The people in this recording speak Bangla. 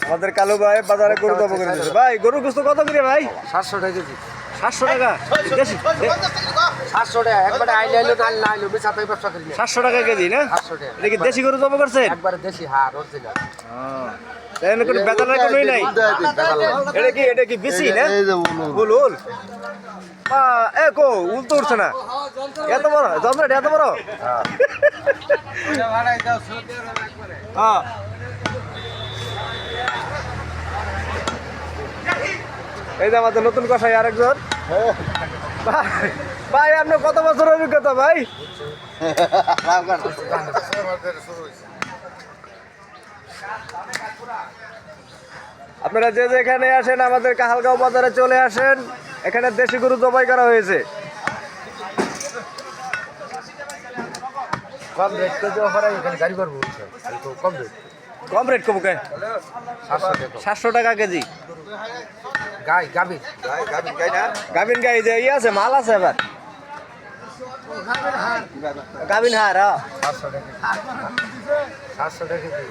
আমাদের কালু ভাই বাজারে গরু জব করে দিয়েছে। ভাই গরুর গোস্ত কত করে ভাই? 700 টাকা কেজি। 700 টাকা দেশি 700 টাকা একবারে আইলে না আইলে বেচা তাই ব্যবসা করি না। 700 টাকা কেজি না? 700 টাকা। এটা কি দেশি গরু জব করছেন? একবারে দেশি হার অরিজিনাল। তাই না কোনো বেতালের কোনোই নাই? এটা কি বেশি না? উল এ কো উল তো উঠছে না এত বড় জমরাট এত বড় হ্যাঁ এই যে আমাদের নতুন কষাই আরেকজন ভাই আপনার কত বছর অভিজ্ঞতা ভাই? আপনারা যে যেখানে আসেন আমাদের কাহালগাঁও বাজারে চলে আসেন, এখানে দেশি গরু জবাই করা হয়েছে। কম রেট কেজি অফার এখানে গাড়ি করবো কম রেট। কম রেট কম কে? 700 টাকা কেজি। গাই গাবি গাভিন গাই যে ইয়ে আছে মাল আছে এবার গাভিন হার 700 টাকা 700 টাকা কেজি।